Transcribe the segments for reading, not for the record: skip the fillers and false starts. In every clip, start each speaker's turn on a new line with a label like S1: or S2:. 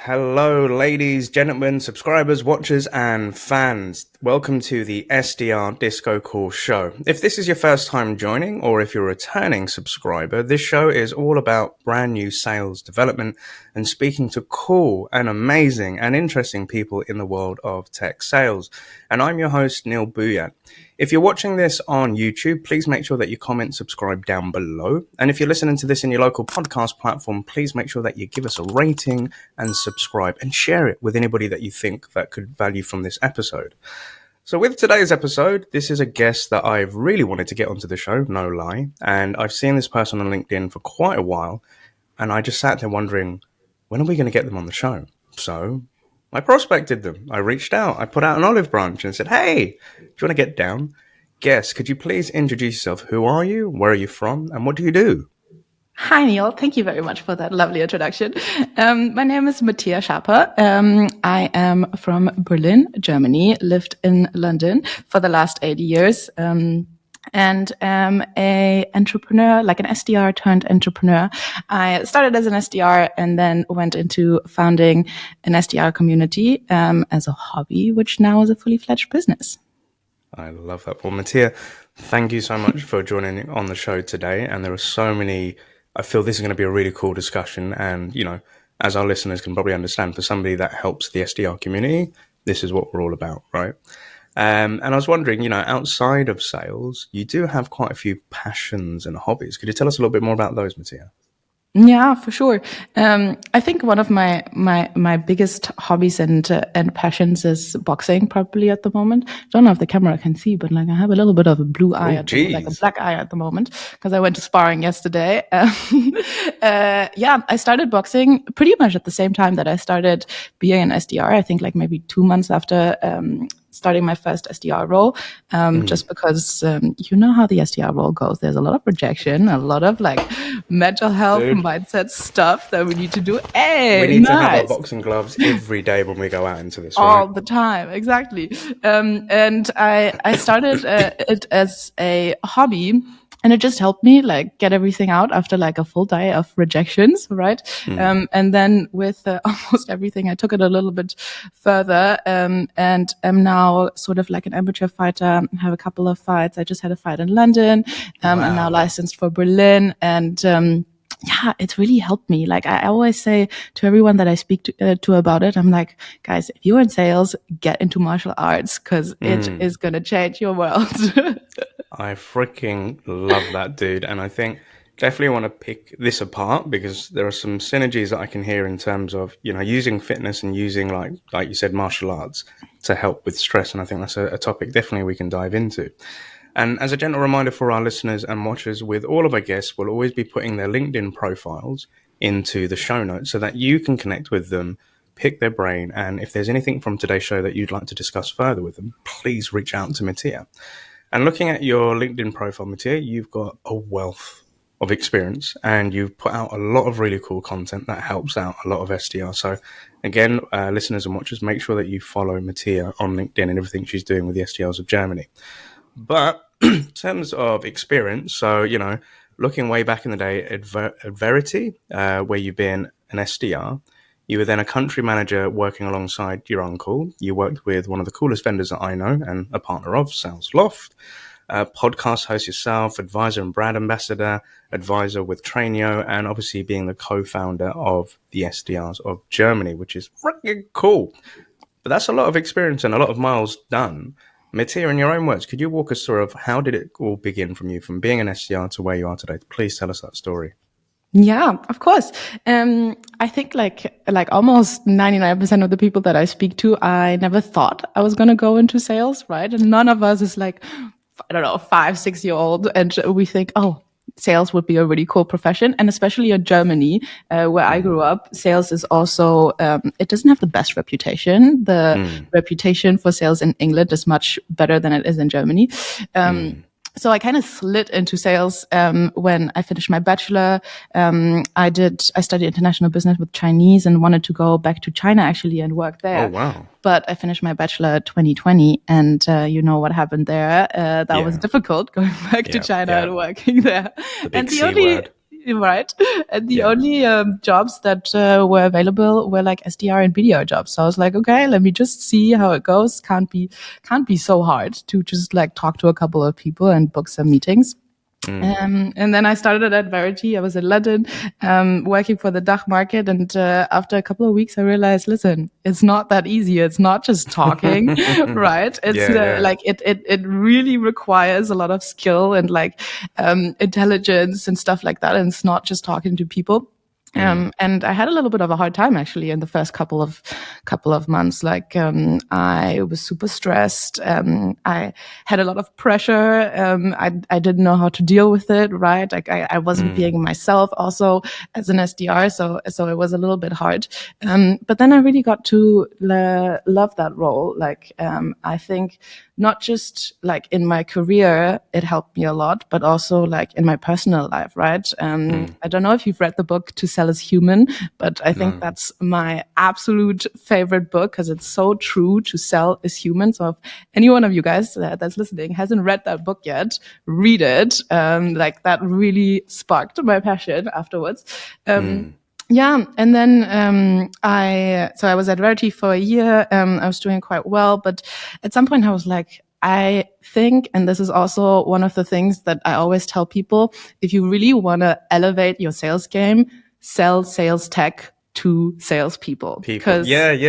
S1: Hello, ladies, gentlemen, subscribers, watchers, and fans. Welcome to the SDR Disco Call show. If this is your first time joining, or if you're a returning subscriber, this show is all about brand new sales development and speaking to cool and amazing and interesting people in the world of tech sales. And I'm your host, Neil Bouillat. If you're watching this on YouTube, please make sure that you comment, subscribe down below. And if you're listening to this in your local podcast platform, please make sure that you give us a rating and subscribe and share it with anybody that you think that could value from this episode. So with today's episode, this is a guest that I've really wanted to get onto the show, no lie. And I've seen this person on LinkedIn for quite a while. And I just sat there wondering, when are we going to get them on the show? So I prospected them. I reached out. I put out an olive branch and said, hey, do you want to get down? Guest, could you please introduce yourself? Who are you? Where are you from? And what do you do?
S2: Hi, Neil. Thank you very much for that lovely introduction. My name is Mattia Schaper. I am from Berlin, Germany, lived in London for the last 8 years. And am a entrepreneur, like an SDR turned entrepreneur. I started as an SDR and then went into founding an SDR community as a hobby, which now is a fully fledged business.
S1: I love that. Well, Mattia, thank you so much for joining on the show today. And there are so many, I feel this is going to be a really cool discussion. And, you know, as our listeners can probably understand, for somebody that helps the SDR community, this is what we're all about, right? And I was wondering, you know, outside of sales, you do have quite a few passions and hobbies. Could you tell us a little bit more about those, Mattia?
S2: Yeah, for sure. I think one of my biggest hobbies and passions is boxing, probably at the moment. I don't know if the camera can see, but like I have a little bit of a blue eye, like a black eye at the moment, because I went to sparring yesterday. I started boxing pretty much at the same time that I started being an SDR. I think like maybe 2 months after starting my first SDR role, just because you know how the SDR role goes. There's a lot of rejection, a lot of like mental health, mindset stuff that we need to do. Hey,
S1: we need to have our boxing gloves every day when we go out into this.
S2: All the time, exactly. And I started it as a hobby. And it just helped me like get everything out after like a full day of rejections, right? And then with almost everything, I took it a little bit further and am now sort of like an amateur fighter. I have a couple of fights. I just had a fight in London. I'm now licensed for Berlin. And yeah, it's really helped me. Like I always say to everyone that I speak to about it, I'm like, guys, if you're in sales, get into martial arts because it is going to change your world.
S1: I freaking love that, dude. And I think definitely want to pick this apart because there are some synergies that I can hear in terms of, you know, using fitness and using like you said, martial arts to help with stress. And I think that's a topic definitely we can dive into. And as a gentle reminder for our listeners and watchers, with all of our guests, we'll always be putting their LinkedIn profiles into the show notes so that you can connect with them, pick their brain. And if there's anything from today's show that you'd like to discuss further with them, please reach out to Mattia. And looking at your LinkedIn profile, Mattia, you've got a wealth of experience and you've put out a lot of really cool content that helps out a lot of SDR. So again, listeners and watchers, make sure that you follow Mattia on LinkedIn and everything she's doing with the SDRs of Germany. But in terms of experience, so, you know, looking way back in the day at Verity, where you've been an SDR, you were then a country manager working alongside your uncle. You worked with one of the coolest vendors that I know and a partner of, Sales Loft. Podcast host yourself, advisor and brand ambassador, advisor with Trainio, and obviously being the co-founder of the SDRs of Germany, which is freaking cool. But that's a lot of experience and a lot of miles done. Mattia, in your own words, could you walk us through of how did it all begin from you, from being an SDR to where you are today? Please tell us that story.
S2: Yeah, of course. I think like almost 99% of the people that I speak to, I never thought I was going to go into sales, right? And none of us is like, I don't know, 5-6 year old. And we think, oh, sales would be a really cool profession. And especially in Germany, where I grew up, sales is also, it doesn't have the best reputation. The reputation for sales in England is much better than it is in Germany. So I kind of slid into sales when I finished my bachelor. I studied international business with Chinese and wanted to go back to China actually and work there.
S1: Oh, wow.
S2: But I finished my bachelor 2020 and you know what happened there. That was difficult going back to China and working there.
S1: The big C word.
S2: right? And the
S1: Yeah.
S2: only jobs that were available were like SDR and BDR jobs. So I was like, okay, let me just see how it goes. Can't be so hard to just like talk to a couple of people and book some meetings. And then I started at Verity. I was in London, working for the DACH market. And after a couple of weeks, I realized, listen, it's not that easy. It's not just talking, right? It's
S1: Yeah.
S2: like it really requires a lot of skill and like intelligence and stuff like that. And it's not just talking to people. And I had a little bit of a hard time actually in the first couple of months. Like, I was super stressed. I had a lot of pressure. I didn't know how to deal with it, right? Like I wasn't being myself also as an SDR. So it was a little bit hard. But then I really got to love that role. Like, I think not just like in my career, it helped me a lot, but also like in my personal life, right? I don't know if you've read the book To Sell is Human, but I think that's my absolute favorite book because it's so true. To sell is human. So if any one of you guys that's listening hasn't read that book yet, read it. Like that really sparked my passion afterwards. Yeah, and then I was at Verity for a year. I was doing quite well, but at some point I was like, I think, and this is also one of the things that I always tell people, if you really want to elevate your sales game, sell sales tech to salespeople.
S1: People.
S2: Because right,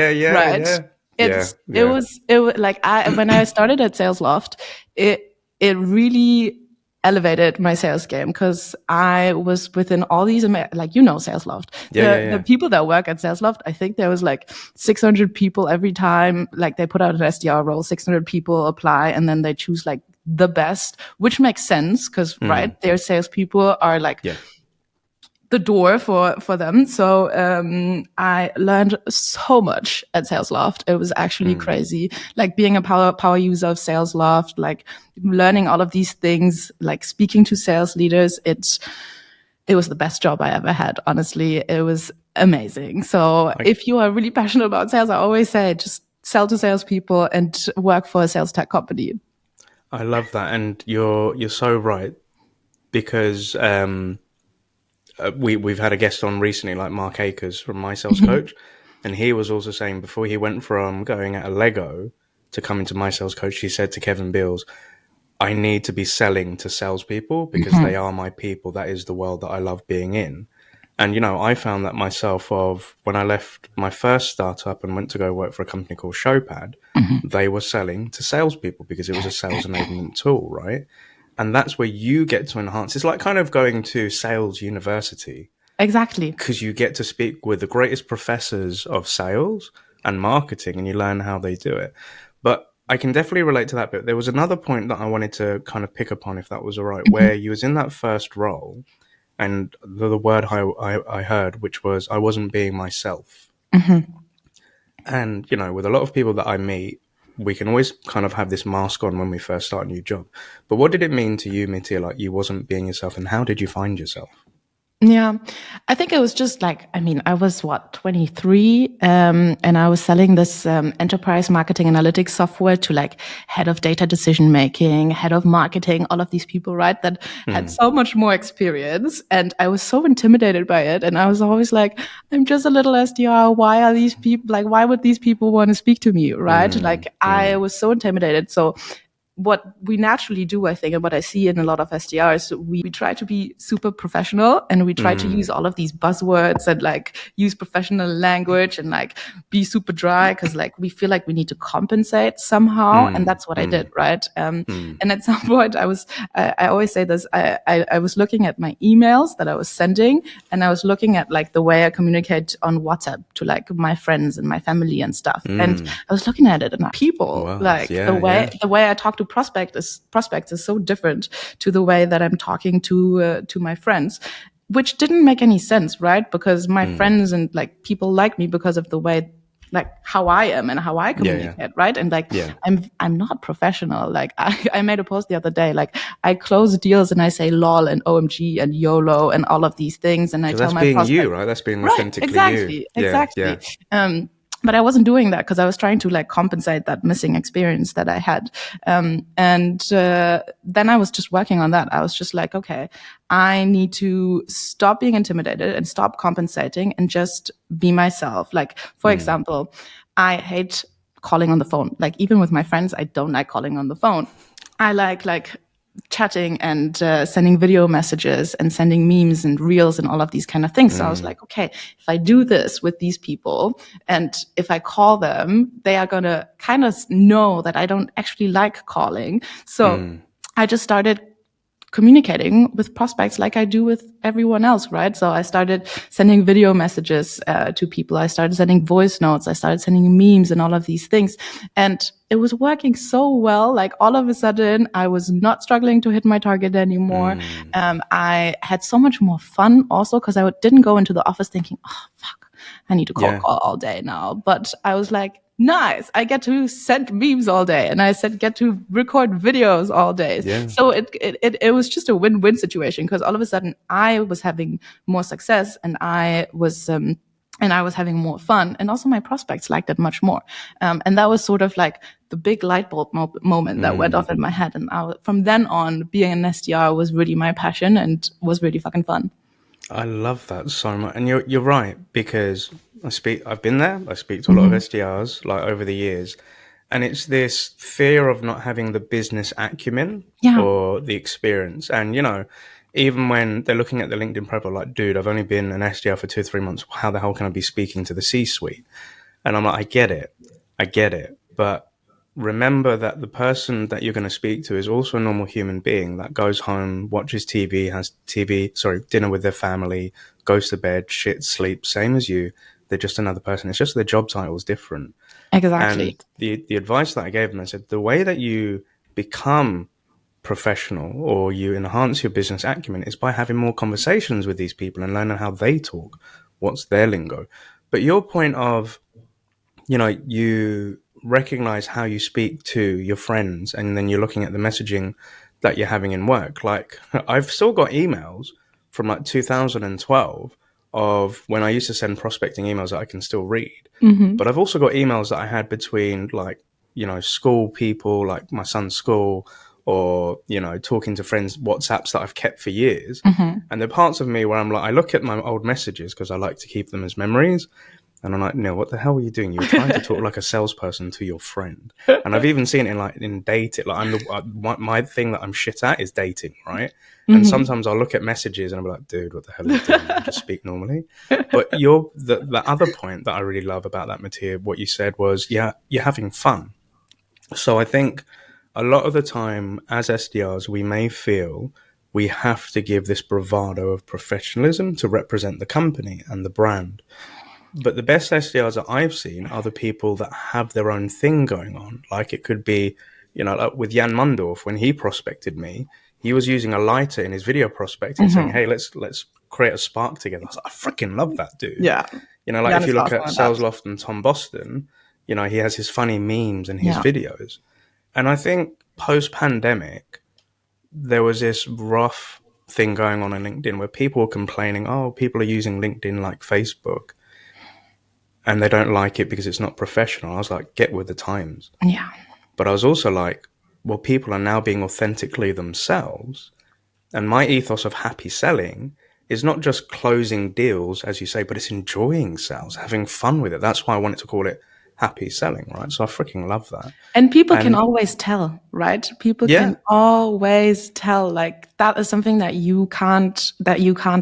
S2: it was like when I started at Sales Loft, it really elevated my sales game because I was within all these, like, Sales Loft. The people that work at Sales Loft, I think there was like 600 people every time, like they put out an SDR role, 600 people apply and then they choose like the best, which makes sense because, right, their salespeople are like the door for them. So I learned so much at SalesLoft. It was actually crazy. Like being a power user of SalesLoft, like learning all of these things, like speaking to sales leaders. It was the best job I ever had. Honestly, it was amazing. So if you are really passionate about sales, I always say just sell to salespeople and work for a sales tech company.
S1: I love that, and you're so right because we've had a guest on recently, like Mark Akers from My Sales Coach, and he was also saying before he went from going at a Lego to coming to My Sales Coach, he said to Kevin Beals, I need to be selling to salespeople because they are my people. That is the world that I love being in. And, I found that myself of when I left my first startup and went to go work for a company called Shoutout, they were selling to salespeople because it was a sales enablement tool, right? And that's where you get to enhance. It's like kind of going to sales university.
S2: Exactly.
S1: Because you get to speak with the greatest professors of sales and marketing and you learn how they do it. But I can definitely relate to that bit. There was another point that I wanted to kind of pick up on, if that was all right, where you was in that first role and the word I heard, which was I wasn't being myself. And, with a lot of people that I meet, we can always kind of have this mask on when we first start a new job. But what did it mean to you, Mattia, like you wasn't being yourself, and how did you find yourself?
S2: Yeah, I think it was just like, I was 23, and I was selling this enterprise marketing analytics software to like head of data decision making, head of marketing, all of these people, right, that had so much more experience. And I was so intimidated by it. And I was always like, I'm just a little SDR. Why are these people like, why would these people want to speak to me, right? I was so intimidated. So what we naturally do, I think, and what I see in a lot of SDRs, we try to be super professional and we try to use all of these buzzwords and like use professional language and like be super dry because like we feel like we need to compensate somehow. And that's what I did, right? And at some point I always say this, I was looking at my emails that I was sending and I was looking at like the way I communicate on WhatsApp to like my friends and my family and stuff. And I was looking at it and people, the way I talk to prospects is so different to the way that I'm talking to my friends, which didn't make any sense, right? Because my friends and like people like me because of the way, like how I am and how I communicate, right? And like I'm not professional. Like I made a post the other day, like I close deals and I say lol and OMG and YOLO and all of these things, and I tell my prospects,
S1: you, right? That's being authentically you.
S2: Exactly. But I wasn't doing that because I was trying to like compensate that missing experience that I had. Then I was just working on that. I was just like, okay, I need to stop being intimidated and stop compensating and just be myself. Like, for example, I hate calling on the phone. Like, even with my friends, I don't like calling on the phone. I like chatting and sending video messages and sending memes and reels and all of these kind of things. So I was like, okay, if I do this with these people and if I call them, they are going to kind of know that I don't actually like calling. So I just started communicating with prospects like I do with everyone else, right? So I started sending video messages to people. I started sending voice notes. I started sending memes and all of these things. And it was working so well. Like all of a sudden, I was not struggling to hit my target anymore. I had so much more fun also because I didn't go into the office thinking, oh, fuck, I need to call all day now. But I was like, nice, I get to send memes all day and I get to record videos all day.
S1: Yeah.
S2: So it was just a win-win situation because all of a sudden I was having more success and I was having more fun, and also my prospects liked it much more. And that was sort of like the big light bulb moment that went off in my head. And from then on, being an SDR was really my passion and was really fucking fun.
S1: I love that so much, and you're right, because I've been there. I speak to a lot of SDRs like over the years, and it's this fear of not having the business acumen or the experience. And even when they're looking at the LinkedIn profile, like, dude, I've only been an SDR for 2 or 3 months. How the hell can I be speaking to the C-suite? And I'm like, I get it, but remember that the person that you're going to speak to is also a normal human being that goes home, watches TV, has dinner with their family, goes to bed, shit, sleeps, same as you. They're just another person. It's just their job title is different.
S2: Exactly.
S1: And the advice that I gave them, I said, the way that you become professional or you enhance your business acumen is by having more conversations with these people and learning how they talk, what's their lingo. But your point of, you recognize how you speak to your friends and then you're looking at the messaging that you're having in work. Like, I've still got emails from like 2012 of when I used to send prospecting emails that I can still read. But I've also got emails that I had between like, school people, like my son's school, or, talking to friends, WhatsApps that I've kept for years. And there are parts of me where I'm like, I look at my old messages because I like to keep them as memories. And I'm like, no, what the hell were you doing? You were trying to talk like a salesperson to your friend. And I've even seen it in dating. Like, my thing that I'm shit at is dating, right? And sometimes I'll look at messages and I'm like, dude, what the hell are you doing? I just speak normally. But the other point that I really love about that, Mattia, what you said was, yeah, you're having fun. So I think a lot of the time as SDRs, we may feel we have to give this bravado of professionalism to represent the company and the brand. But the best SDRs that I've seen are the people that have their own thing going on. Like, it could be, like with Jan Mundorf, when he prospected me, he was using a lighter in his video prospecting, saying, hey, let's create a spark together. I was like, I freaking love that dude.
S2: Yeah.
S1: Like,
S2: Jan
S1: if you
S2: is
S1: look at
S2: awesome
S1: Sales
S2: at that.
S1: Loft and Tom Boston, he has his funny memes and his videos. And I think post-pandemic, there was this rough thing going on in LinkedIn where people were complaining, oh, people are using LinkedIn like Facebook. And they don't like it because it's not professional. I was like, get with the times.
S2: Yeah.
S1: But I was also like, well, people are now being authentically themselves. And my ethos of happy selling is not just closing deals, as you say, but it's enjoying sales, having fun with it. That's why I wanted to call it happy selling, right? So I freaking love that.
S2: And people can always tell, right? People can always tell. Like, that is something that you can't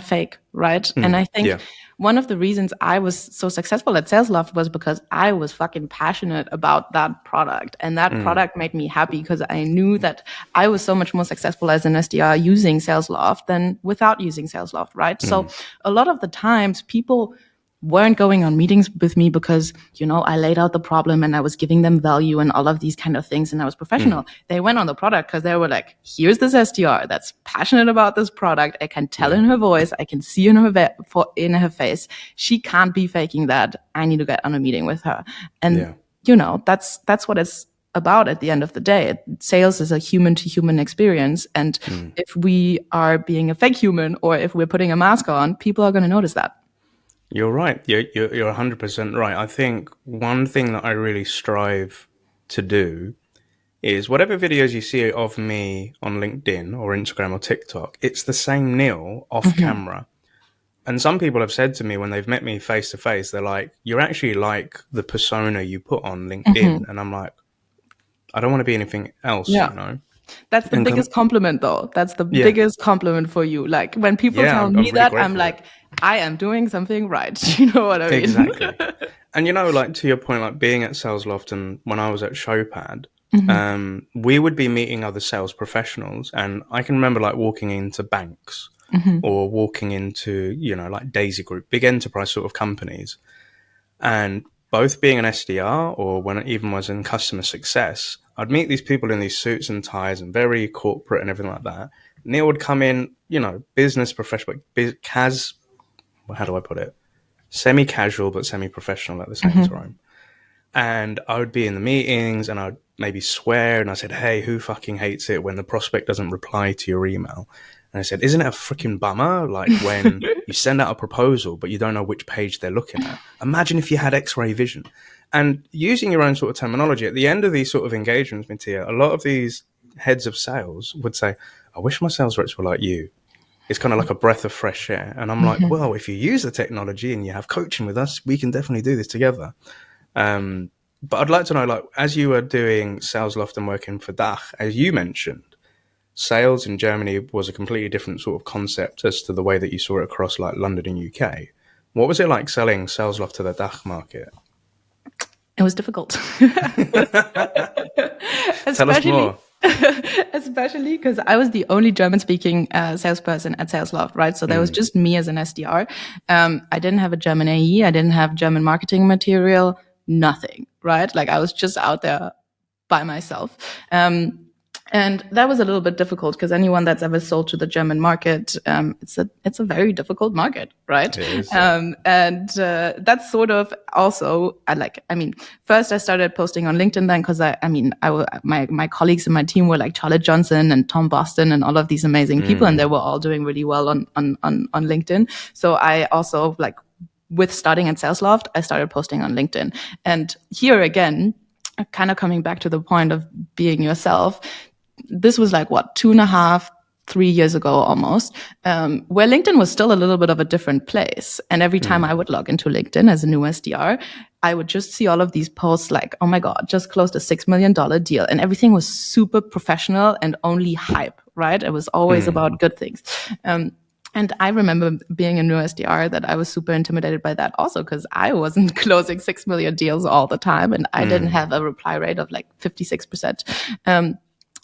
S2: fake, right? And I think one of the reasons I was so successful at SalesLoft was because I was fucking passionate about that product. And that product made me happy because I knew that I was so much more successful as an SDR using SalesLoft than without using SalesLoft, right? So a lot of the times people weren't going on meetings with me because, I laid out the problem and I was giving them value and all of these kind of things and I was professional. They went on the product because they were like, here's this SDR that's passionate about this product. I can tell in her voice. I can see in her face. She can't be faking that. I need to get on a meeting with her. And, that's what it's about at the end of the day. Sales is a human to human experience. And if we are being a fake human or if we're putting a mask on, people are going to notice that.
S1: You're right. You're 100% right. I think one thing that I really strive to do is whatever videos you see of me on LinkedIn or Instagram or TikTok, it's the same Neil off
S2: Hmm.
S1: camera. And some people have said to me when they've met me face to face, they're like, "You're actually like the persona you put on
S2: Hmm.
S1: LinkedIn." And I'm like, I don't want to be anything else,
S2: Yeah.
S1: you know?
S2: That's the
S1: And
S2: biggest compliment, though. That's the
S1: yeah,
S2: biggest compliment for you. Like when people
S1: yeah,
S2: tell
S1: I'm
S2: me
S1: really
S2: that, I'm
S1: grateful.
S2: like, I am doing something right. You know what I mean?
S1: Exactly. And like to your point, like being at Sales Loft and when I was at Showpad,
S2: Hmm.
S1: we would be meeting other sales professionals. And I can remember like walking into banks
S2: Hmm.
S1: or walking into, like Daisy Group, big enterprise sort of companies. And both being an SDR or when I even was in customer success, I'd meet these people in these suits and ties and very corporate and everything like that. Neil would come in, business professional, how do I put it? Semi casual, but semi professional at the same
S2: Hmm.
S1: time. And I would be in the meetings and I'd maybe swear and I said, "Hey, who fucking hates it when the prospect doesn't reply to your email?" And I said, "Isn't it a freaking bummer? Like when you send out a proposal, but you don't know which page they're looking at. Imagine if you had x-ray vision." And using your own sort of terminology at the end of these sort of engagements, Mattia, a lot of these heads of sales would say, "I wish my sales reps were like you." It's kind of like a breath of fresh air. And I'm like,
S2: Hmm.
S1: well, if you use the technology and you have coaching with us, we can definitely do this together. But I'd like to know, like, as you were doing Sales Loft and working for Dach, as you mentioned, sales in Germany was a completely different sort of concept as to the way that you saw it across like London and UK. What was it like selling Sales Loft to the Dach market?
S2: It was difficult.
S1: Tell us
S2: especially
S1: more.
S2: especially because I was the only German speaking salesperson at SalesLoft, right? So there was
S1: Mm,
S2: just me as an SDR. I didn't have a German AE. I didn't have German marketing material, nothing, right? Like I was just out there by myself. And that was a little bit difficult because anyone that's ever sold to the German market, it's a very difficult market, right?
S1: it is.
S2: And that's sort of also first I started posting on LinkedIn then because my colleagues in my team were like Charlotte Johnson and Tom Boston and all of these amazing people, and they
S1: Mm,
S2: were all doing really well on LinkedIn. So I also with starting at SalesLoft, I started posting on LinkedIn, and here again, kind of coming back to the point of being yourself, this was like what, 2.5, 3 years ago almost, where LinkedIn was still a little bit of a different place. And every time
S1: mm,
S2: I would log into LinkedIn as a new SDR, I would just see all of these posts like, oh my God, just closed a $6 million deal. And everything was super professional and only hype, right? It was always
S1: mm,
S2: about good things. And I remember being a new SDR that I was super intimidated by that also because I wasn't closing 6 million deals all the time and I didn't
S1: mm,
S2: have a reply rate of like 56%.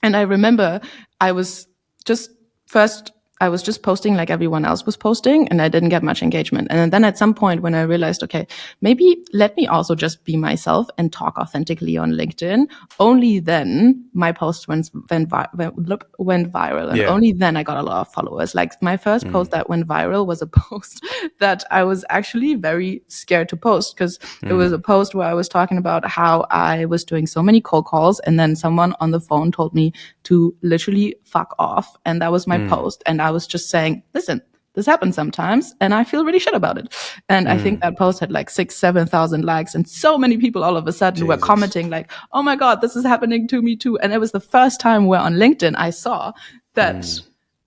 S2: And I remember I was just first, I was just posting like everyone else was posting and I didn't get much engagement. And then at some point when I realized, okay, maybe let me also just be myself and talk authentically on LinkedIn, only then my post went viral. And
S1: yeah.
S2: only then I got a lot of followers. Like my first post
S1: Mm,
S2: that went viral was a post that I was actually very scared to post because it was a
S1: mm,
S2: post where I was talking about how I was doing so many cold calls and then someone on the phone told me to literally fuck off. And that was my
S1: mm,
S2: post. And I was just saying, listen, this happens sometimes and I feel really shit about it. And I think
S1: mm.
S2: that post had like 7,000 likes and so many people all of a sudden were
S1: Jesus.
S2: commenting like, oh my God, this is happening to me too. And it was the first time where on LinkedIn I saw that
S1: Mm,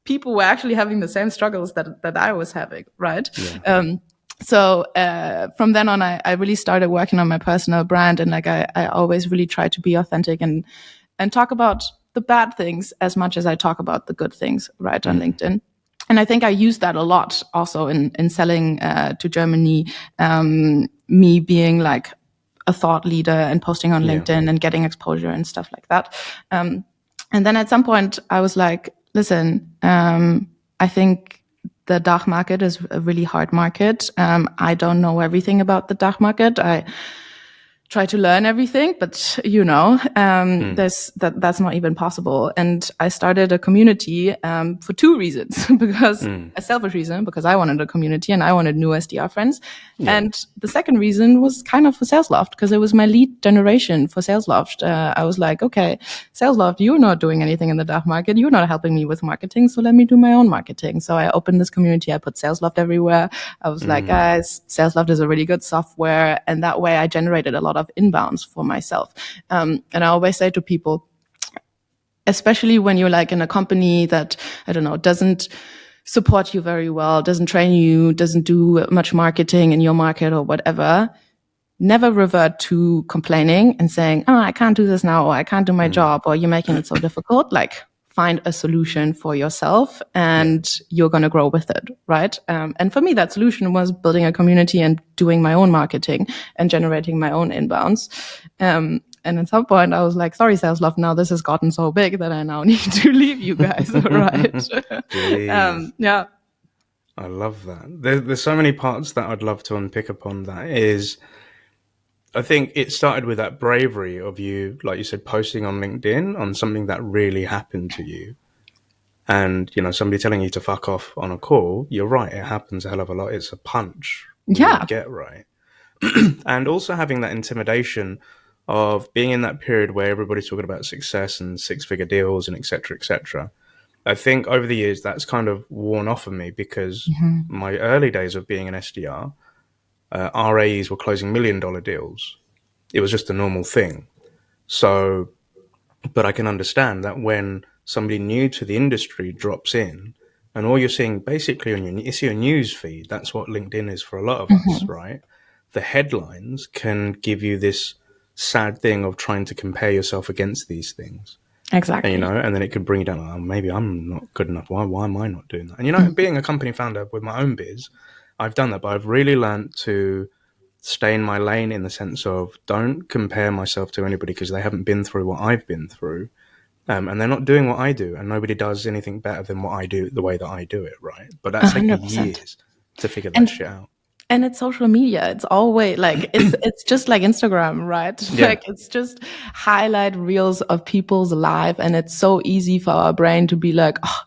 S2: people were actually having the same struggles that I was having, right?
S1: yeah.
S2: So from then on, I really started working on my personal brand, and like I always really try to be authentic and talk about the bad things as much as I talk about the good things, right, on
S1: Mm,
S2: LinkedIn. And I think I use that a lot also in selling to Germany. Me being like a thought leader and posting on
S1: yeah.
S2: LinkedIn and getting exposure and stuff like that. And then at some point, I was like, listen, I think the DACH market is a really hard market. I don't know everything about the DACH market. try to learn everything, but that's not even possible. And I started a community for two reasons: because a selfish reason, because I wanted a community and I wanted new SDR friends, and the second reason was kind of for SalesLoft, because it was my lead generation for SalesLoft. I was like, okay, SalesLoft, you're not doing anything in the DACH market, you're not helping me with marketing, so let me do my own marketing. So I opened this community, I put SalesLoft everywhere. I was like, guys, SalesLoft is a really good software, and that way I generated a lot of inbounds for myself. And I always say to people, especially when you're like in a company that, I don't know, doesn't support you very well, doesn't train you, doesn't do much marketing in your market or whatever, never revert to complaining and saying, oh, I can't do this now, or I can't do my job, or you're making it so difficult. Like, find a solution for yourself and you're going to grow with it, right? And for me, that solution was building a community and doing my own marketing and generating my own inbounds. And at some point I was like, sorry, SalesLoft, now this has gotten so big that I now need to leave you guys, right? Yeah.
S1: I love that. There's so many parts that I'd love to unpick upon. That is, I think it started with that bravery of you, like you said, posting on LinkedIn on something that really happened to you. And, somebody telling you to fuck off on a call, you're right, it happens a hell of a lot. It's a punch you would get, right? And also having that intimidation of being in that period where everybody's talking about success and six-figure deals and et cetera, et cetera. I think over the years that's kind of worn off of me, because my early days of being an SDR, RAEs were closing $1 million deals. It was just a normal thing. So, but I can understand that when somebody new to the industry drops in, and all you're seeing basically on your news feed, that's what LinkedIn is for a lot of us, right? The headlines can give you this sad thing of trying to compare yourself against these things.
S2: Exactly.
S1: And, and then it could bring you down. Oh, maybe I'm not good enough. Why am I not doing that? And, being a company founder with my own biz, I've done that, but I've really learned to stay in my lane, in the sense of don't compare myself to anybody, because they haven't been through what I've been through. And they're not doing what I do, and nobody does anything better than what I do the way that I do it, right? But that's taken years to figure that shit out.
S2: And it's social media. It's always like, it's just like Instagram, right?
S1: Yeah.
S2: Like, it's just highlight reels of people's life. And it's so easy for our brain to be like, oh,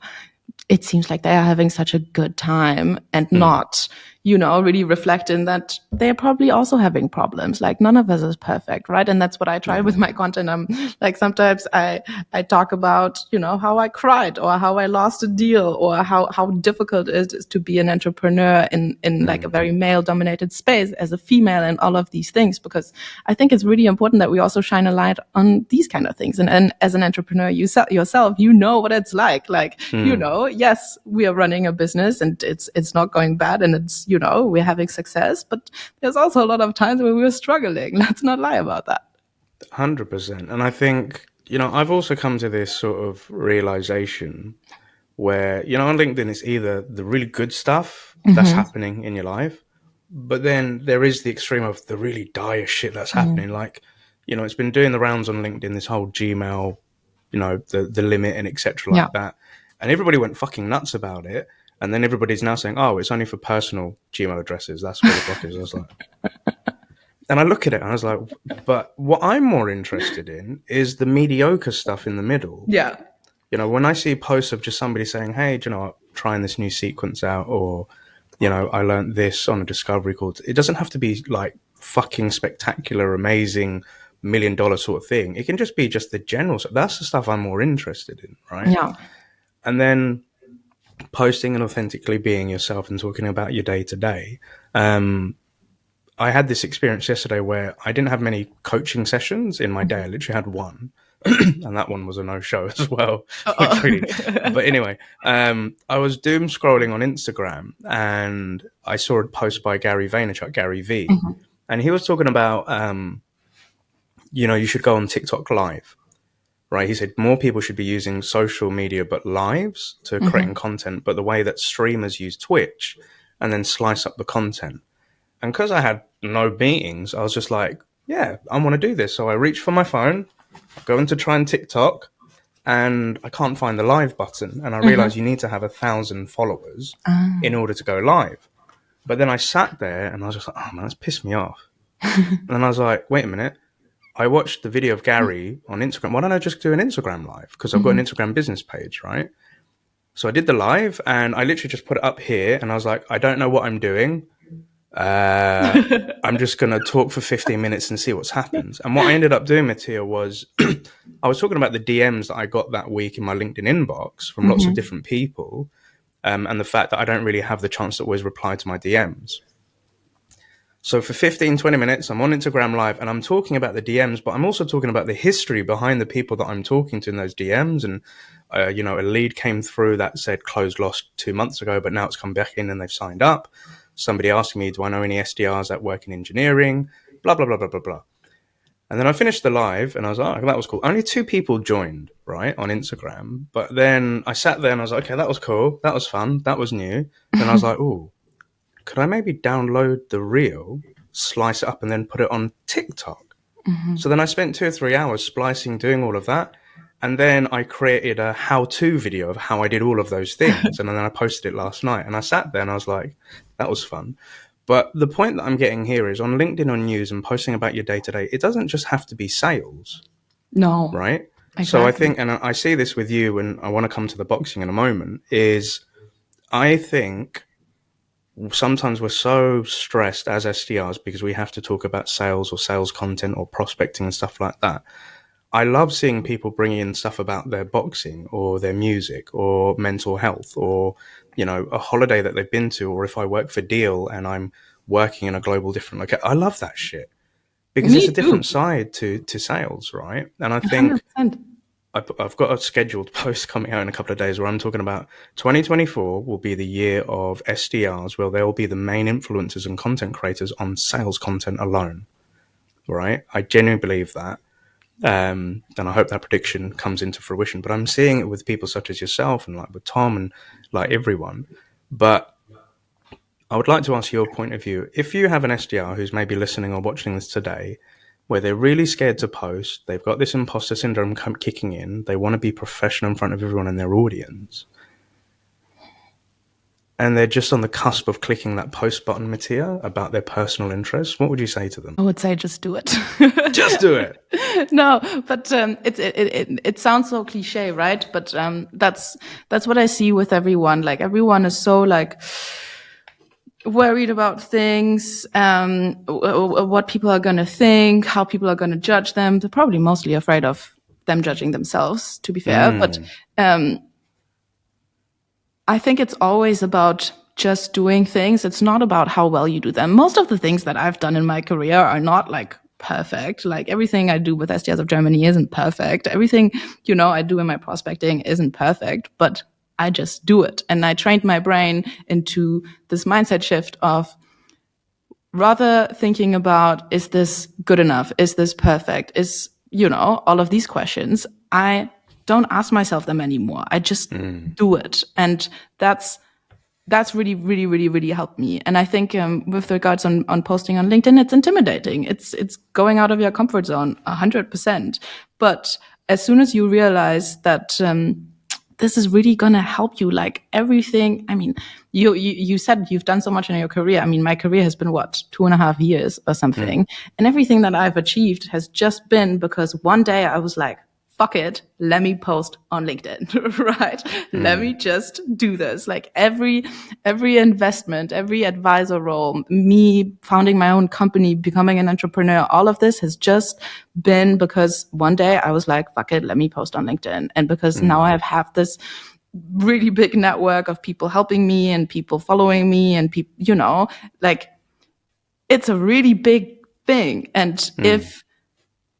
S2: it seems like they are having such a good time, and not, really reflecting that they're probably also having problems. Like, none of us is perfect, right? And that's what I try with my content. I'm like, sometimes I talk about, how I cried, or how I lost a deal, or how difficult it is to be an entrepreneur in like a very male dominated space as a female, and all of these things, because I think it's really important that we also shine a light on these kind of things. And as an entrepreneur yourself, you know what it's like, yes, we are running a business and it's not going bad, and it's, we're having success, but there's also a lot of times where we're struggling. Let's not lie about that.
S1: 100%. And I think, I've also come to this sort of realization where, on LinkedIn, it's either the really good stuff that's happening in your life, but then there is the extreme of the really dire shit that's happening. Like, it's been doing the rounds on LinkedIn, this whole Gmail, the limit and etc. like that. And everybody went fucking nuts about it. And then everybody's now saying, oh, it's only for personal Gmail addresses. That's what the block is. I was like, and I look at it and I was like, but what I'm more interested in is the mediocre stuff in the middle.
S2: Yeah.
S1: When I see posts of just somebody saying, hey, I'm trying this new sequence out, or, I learned this on a discovery call. It doesn't have to be like fucking spectacular, amazing, $1 million sort of thing. It can just be just the general stuff. That's the stuff I'm more interested in, right?
S2: Yeah.
S1: And then posting and authentically being yourself and talking about your day to day. I had this experience yesterday where I didn't have many coaching sessions in my day. I literally had one, and that one was a no-show as well. But anyway, I was doom scrolling on Instagram, and I saw a post by Gary Vaynerchuk, Gary V, and he was talking about, you should go on TikTok live. Right, he said more people should be using social media but lives to creating content, but the way that streamers use Twitch and then slice up the content. And because I had no meetings, I was just like, yeah, I want to do this. So I reached for my phone, go into try and TikTok, and I can't find the live button. And I realized you need to have 1,000 followers in order to go live. But then I sat there and I was just like, oh man, that's pissed me off. And then I was like, wait a minute. I watched the video of Gary on Instagram. Why don't I just do an Instagram live? Because I've got an
S2: Mhm.
S1: Instagram business page, right? So I did the live and I literally just put it up here and I was like, I don't know what I'm doing. Uh, I'm just going to talk for 15 minutes and see what's happened. And what I ended up doing, Mattia, was I was talking about the DMs that I got that week in my LinkedIn inbox from lots of
S2: Mhm.
S1: different people, and the fact that I don't really have the chance to always reply to my DMs. So for 15, 20 minutes, I'm on Instagram Live and I'm talking about the DMs, but I'm also talking about the history behind the people that I'm talking to in those DMs. And, a lead came through that said closed lost 2 months ago, but now it's come back in and they've signed up. Somebody asking me, do I know any SDRs that work in engineering? Blah, blah, blah, blah, blah, blah. And then I finished the live and I was like, oh, that was cool. Only 2 people joined, right, on Instagram. But then I sat there and I was like, okay, that was cool. That was fun. That was new. Then I was like, oh, could I maybe download the reel, slice it up, and then put it on TikTok?
S2: Mhm.
S1: So then I spent 2 or 3 hours splicing, doing all of that. And then I created a how-to video of how I did all of those things. And then I posted it last night. And I sat there and I was like, that was fun. But the point that I'm getting here is on LinkedIn on news and posting about your day-to-day, it doesn't just have to be sales,
S2: No,
S1: right? So I
S2: exactly.
S1: think, and I see this with you, and I want to come to the boxing in a moment, is I think sometimes we're so stressed as SDRs because we have to talk about sales or sales content or prospecting and stuff like that. I love seeing people bring in stuff about their boxing or their music or mental health or, a holiday that they've been to, or if I work for Deal and I'm working in a global different location. I love that shit because it's
S2: Me
S1: a
S2: too.
S1: different side to sales, right? And I think
S2: 100%.
S1: I've got a scheduled post coming out in a couple of days where I'm talking about 2024 will be the year of SDRs, where they will be the main influencers and content creators on sales content alone, right? I genuinely believe that. And I hope that prediction comes into fruition. But I'm seeing it with people such as yourself and like with Tom and like everyone. But I would like to ask your point of view. If you have an SDR who's maybe listening or watching this today, where they're really scared to post, they've got this imposter syndrome kicking in, they want to be professional in front of everyone in their audience, and they're just on the cusp of clicking that post button, Mattia, about their personal interests, what would you say to them?
S2: I would say just do it.
S1: Just do it.
S2: No, but it sounds so cliche, right? But that's what I see with everyone. Like everyone is so like worried about things, what people are going to think, how people are going to judge them. They're probably mostly afraid of them judging themselves, to be fair. But
S1: Mm,
S2: I think it's always about just doing things. It's not about how well you do them. Most of the things that I've done in my career are not like perfect. Like everything I do with SDRs of Germany isn't perfect. Everything, I do in my prospecting isn't perfect, but I just do it. And I trained my brain into this mindset shift of rather thinking about, is this good enough? Is this perfect? Is, all of these questions. I don't ask myself them anymore. I just
S1: mm,
S2: do it. And that's really, really, really, really helped me. And I think with regards on posting on LinkedIn, it's intimidating. It's going out of your comfort zone 100%. But as soon as you realize that this is really gonna help you, like everything. I mean, you said you've done so much in your career. I mean, my career has been what 2.5 years or
S1: mm,
S2: something, and everything that I've achieved has just been because one day I was like, fuck it, let me post on LinkedIn, right? Let me
S1: mm,
S2: just do this. Like every investment, every advisor role, me founding my own company, becoming an entrepreneur, all of this has just been because one day I was like, fuck it, let me post on LinkedIn. And because now
S1: mm,
S2: I have this really big network of people helping me and people following me and people, like it's a really big thing. And
S1: mm,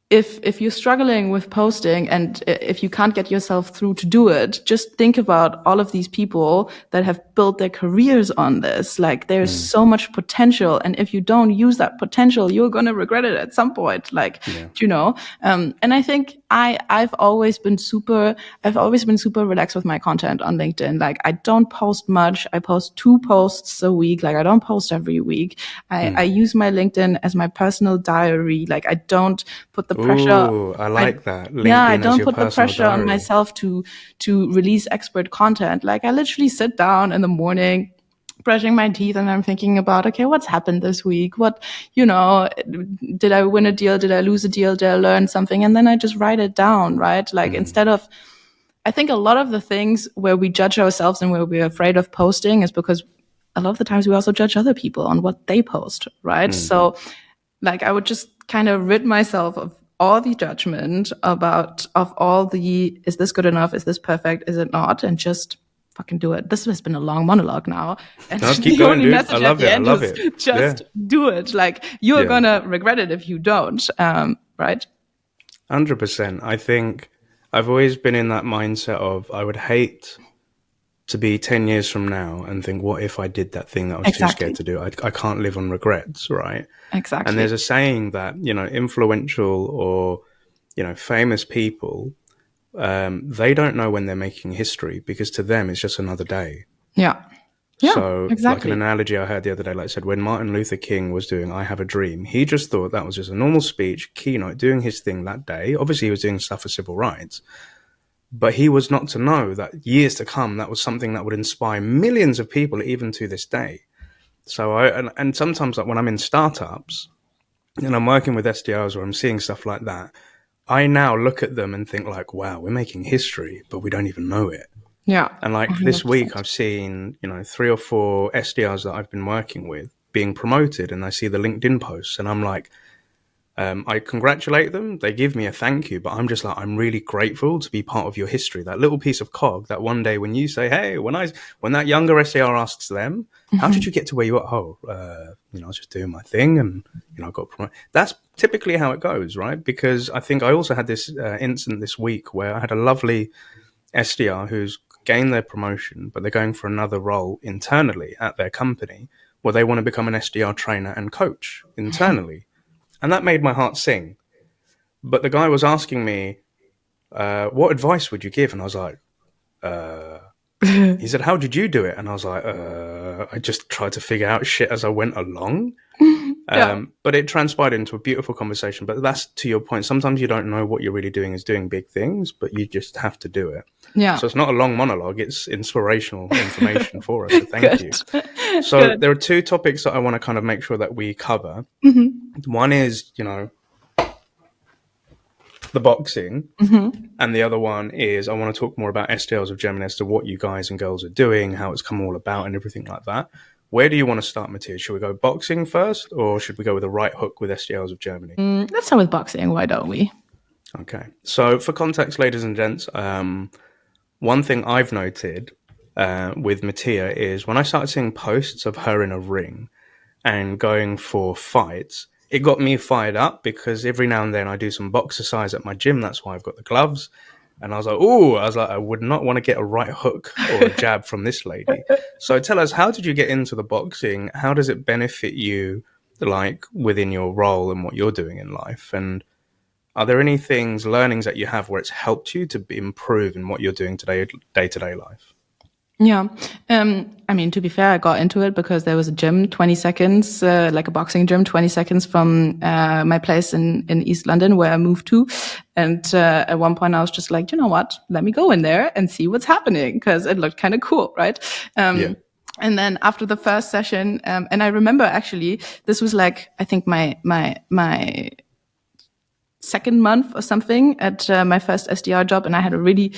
S2: if you're struggling with posting and if you can't get yourself through to do it, just think about all of these people that have built their careers on this. Like there's
S1: mm.
S2: so much potential. And if you don't use that potential, you're going to regret it at some point. Like,
S1: Yeah.
S2: and I think I've always been super relaxed with my content on LinkedIn. Like I don't post much. I post 2 posts a week. Like I don't post every week. I
S1: Mm.
S2: use my LinkedIn as my personal diary. Like I don't put the pressure.
S1: Ooh, I
S2: I
S1: like that.
S2: Yeah, I
S1: LinkedIn as
S2: don't
S1: your
S2: put the
S1: personal
S2: pressure on
S1: diary.
S2: myself to release expert content. Like I literally sit down in the morning, brushing my teeth and I'm thinking about, okay, what's happened this week? What, did I win a deal? Did I lose a deal? Did I learn something? And then I just write it down, right? Like instead of, I think a lot of the things where we judge ourselves and where we're afraid of posting is because a lot of the times we also judge other people on what they post, right? So like I would just kind of rid myself of all the judgment of all the, is this good enough? Is this perfect? Is it not? And just fucking do it. This has been a long monologue now. And
S1: No, keep
S2: the
S1: going,
S2: only
S1: dude. I
S2: message at
S1: love
S2: the
S1: it. I
S2: end
S1: love
S2: is
S1: it.
S2: just do it. Like you're gonna regret it if you don't. Right?
S1: 100%. I think I've always been in that mindset of I would hate to be 10 years from now and think, what if I did that thing that I was too scared to do? I can't live on regrets, right?
S2: Exactly.
S1: And there's a saying that, influential or, famous people, they don't know when they're making history because to them it's just another day.
S2: Yeah.
S1: So,
S2: exactly.
S1: like an analogy I heard the other day, like I said, when Martin Luther King was doing I Have a Dream, he just thought that was just a normal speech, keynote, doing his thing that day. Obviously, he was doing stuff for civil rights. But he was not to know that years to come, that was something that would inspire millions of people, even to this day. So, and sometimes like when I'm in startups and I'm working with SDRs or I'm seeing stuff like that, I now look at them and think like, wow, we're making history, but we don't even know it.
S2: Yeah.
S1: And like
S2: 100%.
S1: This week, I've seen, 3 or 4 SDRs that I've been working with being promoted, and I see the LinkedIn posts, and I'm like, I congratulate them. They give me a thank you, but I'm just like, I'm really grateful to be part of your history. That little piece of cog that one day when you say, hey, when that younger SDR asks them, how did you get to where you are? Oh, I was just doing my thing and, I got promoted. That's typically how it goes, right? Because I think I also had this incident this week where I had a lovely SDR who's gained their promotion, but they're going for another role internally at their company where they want to become an SDR trainer and coach internally. And that made my heart sing. But the guy was asking me, what advice would you give? And I was like, he said, how did you do it? And I was like, I just tried to figure out shit as I went along. But it transpired into a beautiful conversation. But that's to your point. Sometimes you don't know what you're really doing is doing big things, but you just have to do it.
S2: Yeah.
S1: So it's not a long monologue. It's inspirational information for us. So thank you. So there are 2 topics that I want to kind of make sure that we cover. One is, the boxing. And the other one is I want to talk more about SDRs of Germany as to what you guys and girls are doing, how it's come all about and everything like that. Where do you want to start, Mattia? Should we go boxing first or should we go with a right hook with SDRs of Germany?
S2: Let's start with boxing. Why don't we?
S1: Okay. So for context, ladies and gents, one thing I've noted with Mattia is when I started seeing posts of her in a ring and going for fights, it got me fired up because every now and then I do some boxercise at my gym. That's why I've got the gloves. And I was like, I would not want to get a right hook or a jab from this lady. So tell us, how did you get into the boxing? How does it benefit you, like within your role and what you're doing in life? And are there any learnings that you have where it's helped you to improve in what you're doing today, day-to-day life?
S2: Yeah. I mean, to be fair, I got into it because there was a gym 20 seconds, like a boxing gym, 20 seconds from my place in East London where I moved to. And at one point I was just like, you know what? Let me go in there and see what's happening because it looked kind of cool, right? And then after the first session, and I remember actually, this was like, I think my second month or something at my first SDR job. And I had a really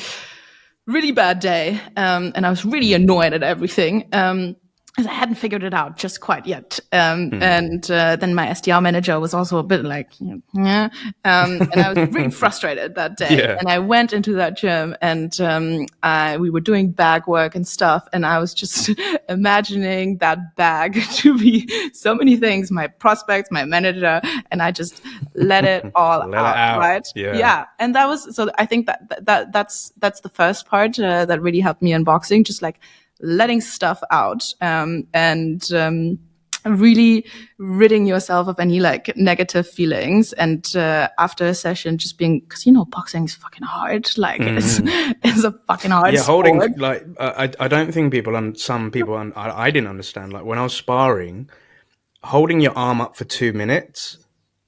S2: bad day. And I was really annoyed at everything. I hadn't figured it out just quite yet. And then my SDR manager was also a bit like, yeah. And I was really frustrated that day. Yeah. And I went into that gym and we were doing bag work and stuff. And I was just imagining that bag to be so many things, my prospects, my manager, and I just let it all out, right? Yeah. And that was, so I think that's the first part that really helped me in boxing, just like letting stuff out, and really ridding yourself of any like negative feelings. And after a session, just being, because boxing is fucking hard. Like it's a fucking hard sport.
S1: Holding like I don't think some people I didn't understand. Like when I was sparring, holding your arm up for 2 minutes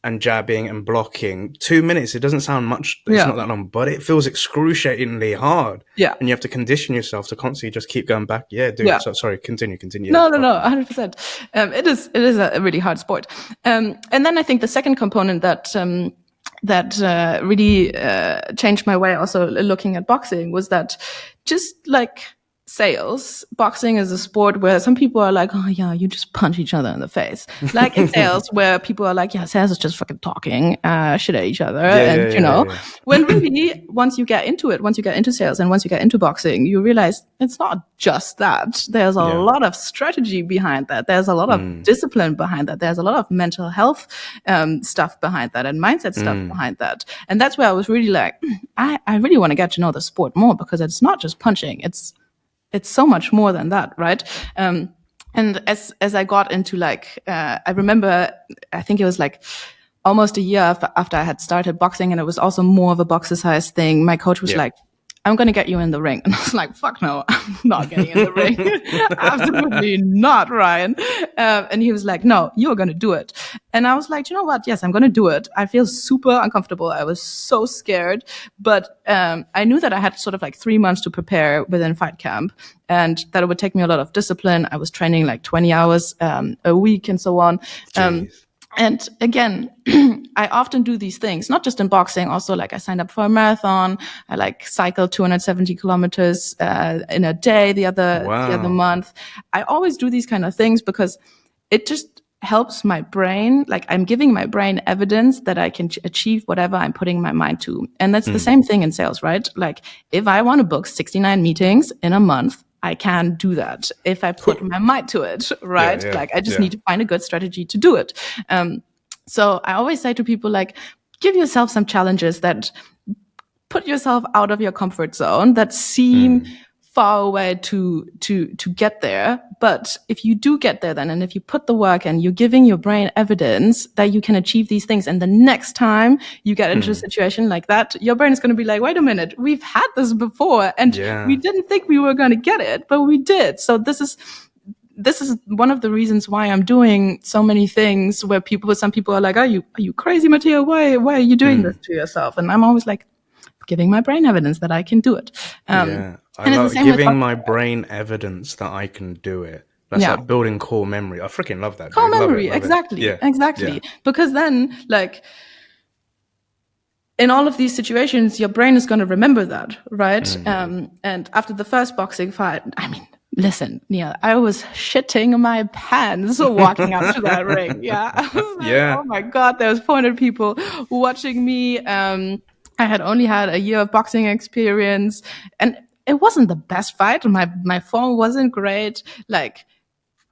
S1: and jabbing and blocking. 2 minutes, it doesn't sound much, it's not that long, but it feels excruciatingly hard.
S2: Yeah.
S1: And you have to condition yourself to constantly just keep going back. Yeah, dude.
S2: Yeah.
S1: So sorry, continue.
S2: No, 100%. It is a really hard sport. And then I think the second component that really changed my way also looking at boxing was that just like sales, boxing is a sport where some people are like, oh yeah, you just punch each other in the face. Like in sales where people are like, yeah, sales is just fucking talking shit at each other. When really, once you get into sales and once you get into boxing, you realize it's not just that. There's a lot of strategy behind that. There's a lot of discipline behind that. There's a lot of mental health stuff behind that and mindset stuff behind that. And that's where I was really like, I really want to get to know the sport more, because it's not just punching. It's so much more than that, right? And as I got into I remember, I think it was like almost a year after I had started boxing, and it was also more of a boxercise thing. My coach was like, I'm going to get you in the ring. And I was like, fuck no, I'm not getting in the ring. Absolutely not, Ryan. And he was like, no, you're going to do it. And I was like, you know what? Yes, I'm going to do it. I feel super uncomfortable. I was so scared. But I knew that I had sort of like 3 months to prepare within fight camp, and that it would take me a lot of discipline. I was training like 20 hours a week and so on. And again, I often do these things, not just in boxing, also like I signed up for a marathon. I like cycled 270 kilometers in a day the other month. I always do these kind of things because it just helps my brain. Like I'm giving my brain evidence that I can achieve whatever I'm putting my mind to. And that's the same thing in sales, right? Like if I want to book 69 meetings in a month, I can do that if I put my mind to it, right? Like I just need to find a good strategy to do it. So I always say to people, like, give yourself some challenges that put yourself out of your comfort zone, that seem far away to get there. But if you do get there then, and if you put the work in, you're giving your brain evidence that you can achieve these things. And the next time you get into a situation like that, your brain is going to be like, wait a minute, we've had this before and we didn't think we were going to get it, but we did. So this is one of the reasons why I'm doing so many things where some people are like, are you crazy, Mattia? Why are you doing this to yourself? And I'm always like, giving my brain evidence that I can do it.
S1: I love giving my brain evidence that I can do it. That's like building core memory. I freaking love that.
S2: Core memory, exactly. Exactly. Because then, like, in all of these situations, your brain is going to remember that, right? And after the first boxing fight, I mean, listen, Neil, I was shitting my pants walking up to that ring. Yeah. I was like, oh my God, there was 400 people watching me. I had only had a year of boxing experience, and it wasn't the best fight. My form wasn't great, like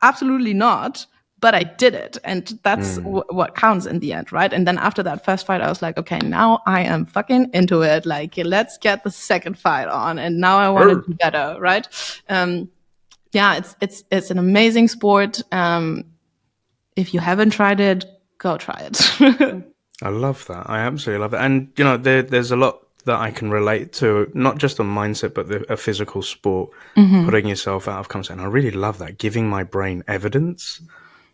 S2: absolutely not. But I did it, and that's what counts in the end, right? And then after that first fight, I was like, okay, now I am fucking into it. Like, let's get the second fight on, and now I want to do better, right? It's an amazing sport. If you haven't tried it, go try it.
S1: I love that. I absolutely love it. And, you know, there's a lot that I can relate to, not just on mindset, but a physical sport, putting yourself out of comfort zone. I really love that, giving my brain evidence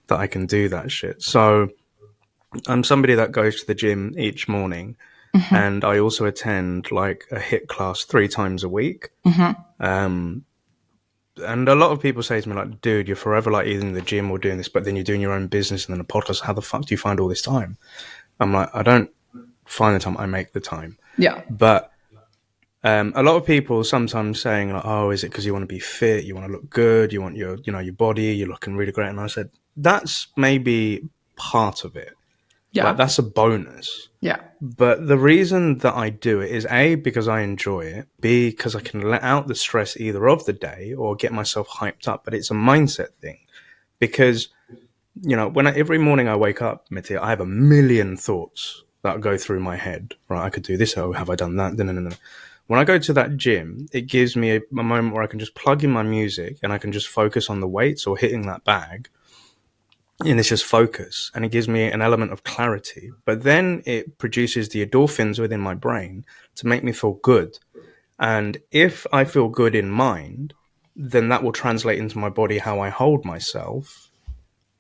S1: that I can do that shit. So I'm somebody that goes to the gym each morning, and I also attend like a HIIT class 3 times a week. And a lot of people say to me, like, dude, you're forever like either in the gym or doing this, but then you're doing your own business and then a podcast. How the fuck do you find all this time? I'm like, I don't find the time, I make the time.
S2: Yeah.
S1: But a lot of people sometimes saying, like, oh, is it because you want to be fit, you want to look good, you want your body, you're looking really great. And I said, that's maybe part of it. Yeah. Like, that's a bonus.
S2: Yeah.
S1: But the reason that I do it is A, because I enjoy it, B, because I can let out the stress either of the day or get myself hyped up. But it's a mindset thing, because, you know, every morning I wake up, Mattia, I have a million thoughts that go through my head. Right, I could do this. Oh, have I done that? No. When I go to that gym, it gives me a moment where I can just plug in my music and I can just focus on the weights or hitting that bag. And it's just focus, and it gives me an element of clarity. But then it produces the endorphins within my brain to make me feel good. And if I feel good in mind, then that will translate into my body, how I hold myself.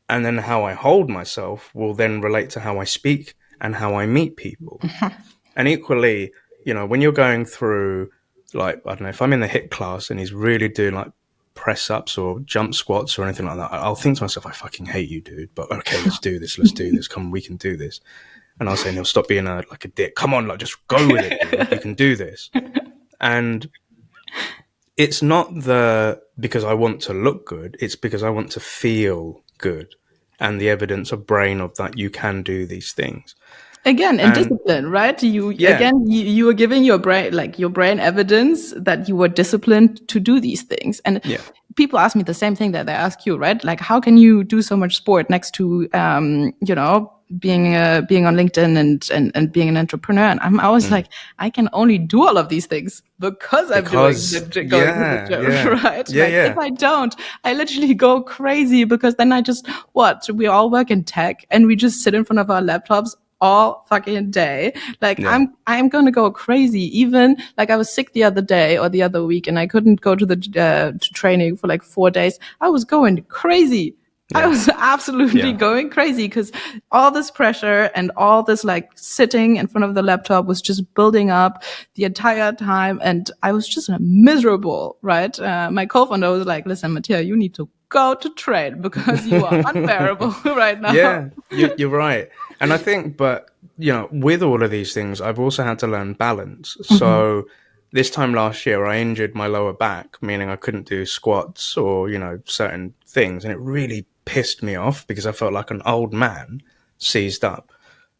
S1: And then how I hold myself will then relate to how I speak and how I meet people. And equally, when you're going through, like, I don't know, if I'm in the HIIT class and he's really doing like press ups or jump squats or anything like that, I'll think to myself, I fucking hate you, dude. But okay, let's do this. Let's do this. Come on, we can do this. And I'll say, Neil, stop being a dick. Come on, like, just go with it, dude. You can do this. And it's not because I want to look good. It's because I want to feel good. And the evidence of brain of that you can do these things.
S2: Again, and discipline, right? You were giving your brain evidence that you were disciplined to do these things. And people ask me the same thing that they ask you, right? Like, how can you do so much sport next to, being on LinkedIn and being an entrepreneur? And I'm always like, I can only do all of these things because I'm going to the gym, right? If I don't, I literally go crazy, because then we all work in tech and we just sit in front of our laptops all fucking day. Like, I'm gonna go crazy. Even like, I was sick the other day or the other week and I couldn't go to the to training for like 4 days. I was going crazy. I was absolutely going crazy, because all this pressure and all this like sitting in front of the laptop was just building up the entire time, and I was just miserable, right? My co-founder was like, listen, Mattia, you need to go to train because you are unbearable right now.
S1: Yeah, you're right. And I think, but, with all of these things, I've also had to learn balance. So this time last year, I injured my lower back, meaning I couldn't do squats or, certain things. And it really pissed me off because I felt like an old man seized up.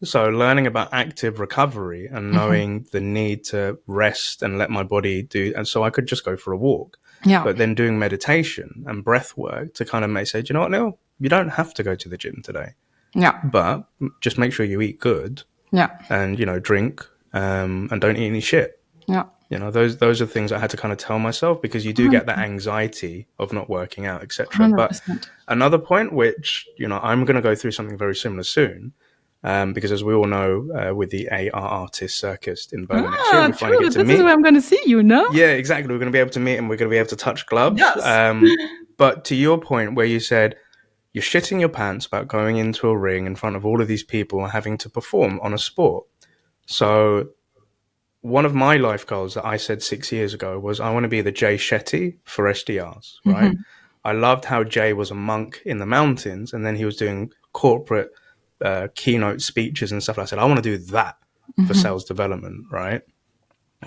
S1: So learning about active recovery and knowing the need to rest and let my body do, and so I could just go for a walk. But then doing meditation and breath work to kind of say, do you know what, Neil? You don't have to go to the gym today. But just make sure you eat good. And, drink, and don't eat any shit. Those are things I had to kind of tell myself, because you do get that anxiety of not working out, etc. But another point, which, I'm going to go through something very similar soon, because as we all know, with the AR artist circus in Berlin next year, we finally get to meet.
S2: This is where I'm going to see you, no?
S1: Yeah, exactly. We're going to be able to meet and we're going to be able to touch gloves. But to your point where you said you're shitting your pants about going into a ring in front of all of these people and having to perform on a sport. So one of my life goals that I said 6 years ago was I want to be the Jay Shetty for SDRs, right? I loved how Jay was a monk in the mountains and then he was doing corporate keynote speeches and stuff. I said, I want to do that for sales development, right?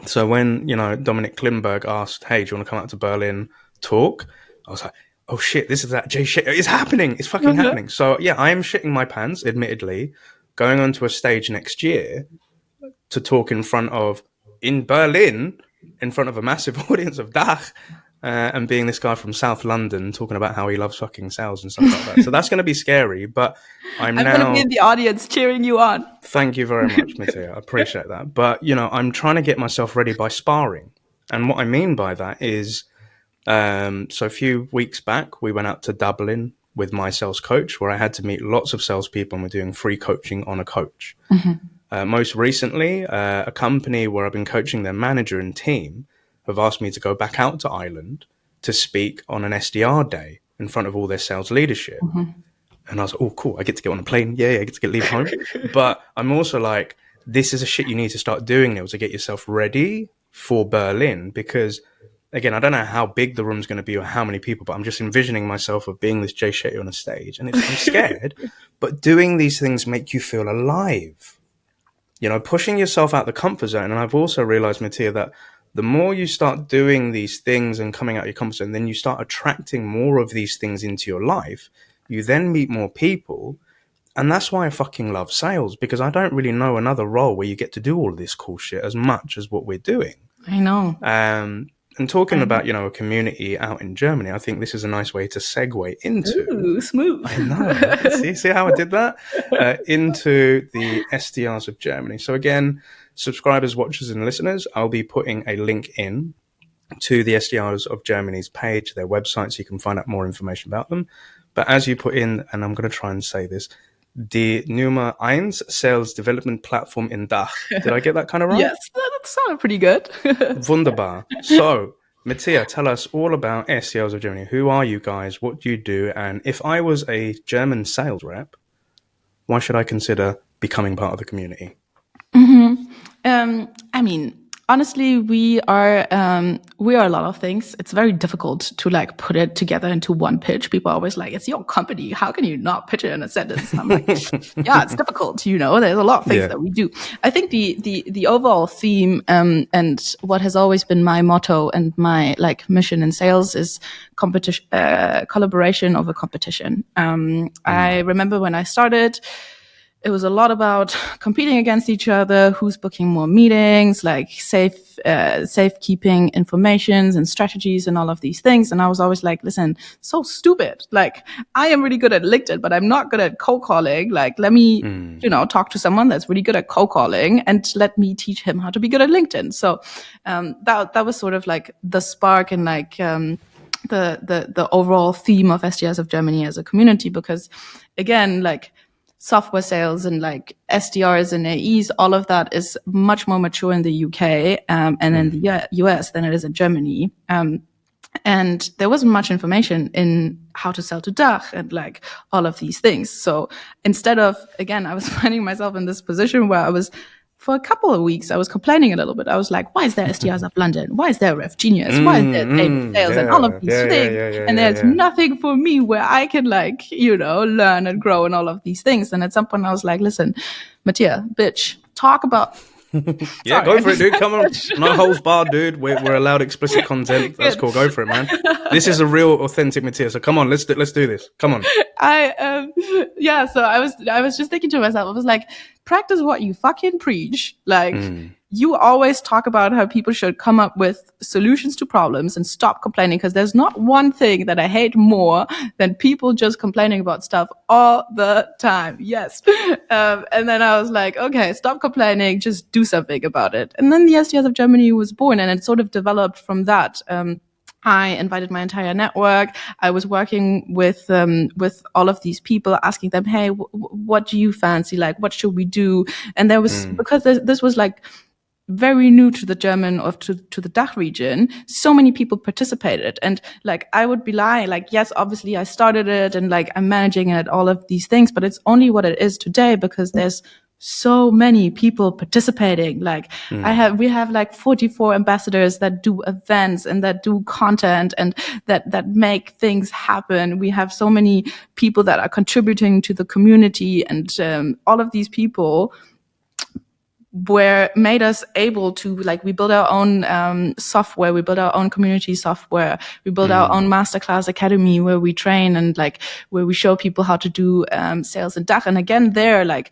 S1: So when, Dominic Klimberg asked, hey, do you want to come out to Berlin, talk? I was like, oh shit, this is that Jay shit. It's happening. It's fucking happening. So yeah, I am shitting my pants, admittedly, going onto a stage next year to talk in Berlin, in front of a massive audience of Dach, and being this guy from South London talking about how he loves fucking sales and stuff like that. So that's going to be scary, but I'm now
S2: going to be in the audience cheering you on.
S1: Thank you very much, Mattia. I appreciate that. But, I'm trying to get myself ready by sparring. And what I mean by that is, so a few weeks back, we went out to Dublin with my sales coach, where I had to meet lots of salespeople and we're doing free coaching on a coach. Most recently, a company where I've been coaching their manager and team have asked me to go back out to Ireland to speak on an SDR day in front of all their sales leadership. And I was like, oh, cool. I get to get on a plane. Yeah, I get to leave home. But I'm also like, this is a shit you need to start doing, Neil, to get yourself ready for Berlin. Because, again, I don't know how big the room's going to be or how many people, but I'm just envisioning myself of being this Jay Shetty on a stage. And I'm scared. But doing these things make you feel alive. Pushing yourself out the comfort zone. And I've also realized, Mattia, that the more you start doing these things and coming out of your comfort zone, then you start attracting more of these things into your life. You then meet more people. And that's why I fucking love sales, because I don't really know another role where you get to do all of this cool shit as much as what we're doing.
S2: I know.
S1: And talking about, a community out in Germany, I think this is a nice way to segue into...
S2: Ooh, smooth.
S1: I know. See how I did that? Into the SDRs of Germany. So again, subscribers, watchers, and listeners, I'll be putting a link in to the SDRs of Germany's page, their website, so you can find out more information about them. But as you put in, and I'm going to try and say this, die Nummer 1 Sales Development Platform in Dach. Did I get that kind of right?
S2: Yes, that sounded pretty good.
S1: Wunderbar. So, Mattia, tell us all about SDRs of Germany. Who are you guys? What do you do? And if I was a German sales rep, why should I consider becoming part of the community?
S2: I mean, honestly, we are a lot of things. It's very difficult to like put it together into one pitch. People are always like, "It's your company. How can you not pitch it in a sentence?" I'm like, "Yeah, it's difficult. You know, there's a lot of things
S1: Yeah.
S2: that we do." I think the overall theme and what has always been my motto and my like mission in sales is competition, collaboration over competition. I remember when I started, it was a lot about competing against each other, who's booking more meetings, like safekeeping informations and strategies and all of these things. And I was always like, listen, so stupid. Like, I am really good at LinkedIn, but I'm not good at cold calling. Like, let me, talk to someone that's really good at cold calling and let me teach him how to be good at LinkedIn. So that was sort of like the spark and like the overall theme of SDRs of Germany as a community, because again, like, software sales and like SDRs and AEs, all of that is much more mature in the UK and in the US than it is in Germany. And there wasn't much information in how to sell to DACH and like all of these things. So instead of, again, I was finding myself in this position where I was, for a couple of weeks, I was complaining a little bit. I was like, why is there SDRs of London? Why is there Ref Genius? Why is there David Sales and all of these things? And there's nothing for me where I can like, learn and grow and all of these things. And at some point I was like, listen, Mattia, bitch, talk about...
S1: Yeah, go for it, dude. Come on. No holds barred, dude. We're allowed explicit content. That's cool. Go for it, man. This is a real, authentic Mattia. So come on, let's do this. Come on.
S2: So I was just thinking to myself, I was like, practice what you fucking preach. Like, you always talk about how people should come up with solutions to problems and stop complaining, because there's not one thing that I hate more than people just complaining about stuff all the time. Yes. And then I was like, okay, stop complaining, just do something about it. And then the SDRs of Germany was born, and it sort of developed from that. I invited my entire network. I was working with all of these people, asking them, "Hey, what do you fancy? Like, what should we do?" And there was, because this was like very new to the German or to the DACH region, so many people participated. And like, I would be lying, like, yes, obviously I started it and like I'm managing it, all of these things, but it's only what it is today because there's so many people participating. Like we have like 44 ambassadors that do events and that do content and that make things happen. We have so many people that are contributing to the community, and all of these people made us able to, like, we build our own software, we build our own community software, we build our own masterclass academy where we train and like where we show people how to do sales in DACH. And again, like,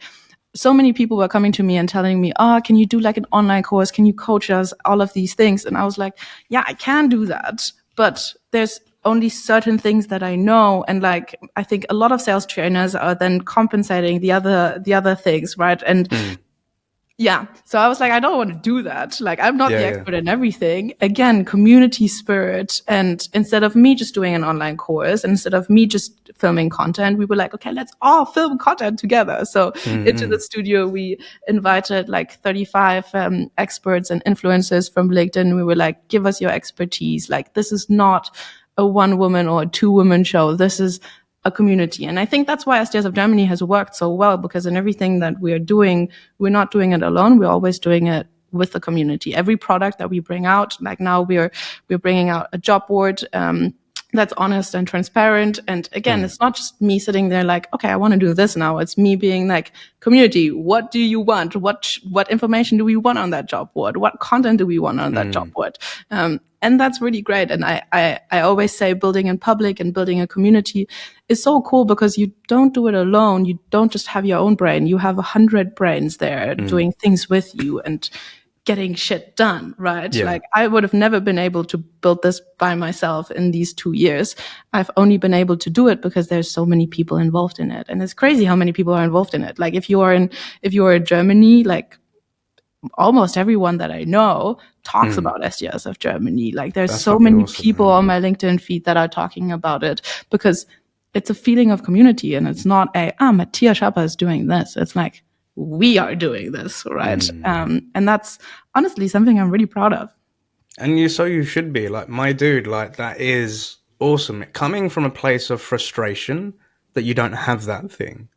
S2: so many people were coming to me and telling me, "Oh, can you do like an online course? Can you coach us?" All of these things. And I was like, yeah, I can do that, but there's only certain things that I know. And like, I think a lot of sales trainers are then compensating the other things, right? And yeah. So I was like, I don't want to do that. Like, I'm not the expert in everything. Again, community spirit. And instead of me just doing an online course, instead of me just filming content, we were like, okay, let's all film content together. So into the studio, we invited like 35 experts and influencers from LinkedIn. We were like, give us your expertise. Like, this is not a one woman or a two woman show. This is a community. And I think that's why SDRs of Germany has worked so well, because in everything that we are doing, we're not doing it alone. We're always doing it with the community. Every product that we bring out, like now we're bringing out a job board, that's honest and transparent. And again, it's not just me sitting there like, okay, I want to do this now. It's me being like, community, what do you want? What information do we want on that job board? What content do we want on that job board? And that's really great. And I always say building in public and building a community is so cool, because you don't do it alone. You don't just have your own brain. You have 100 brains there doing things with you and getting shit done, right? Like, I would have never been able to build this by myself in these 2 years. I've only been able to do it because there's so many people involved in it. And it's crazy how many people are involved in it. Like, if you are in Germany, like, almost everyone that I know talks about SDRs of Germany. Like, there's so many people on my LinkedIn feed that are talking about it, because it's a feeling of community, and it's not Mattia Schaper is doing this. It's like, we are doing this, right? And that's honestly something I'm really proud of.
S1: And you should be. Like, my dude, like, that is awesome. Coming from a place of frustration that you don't have that thing.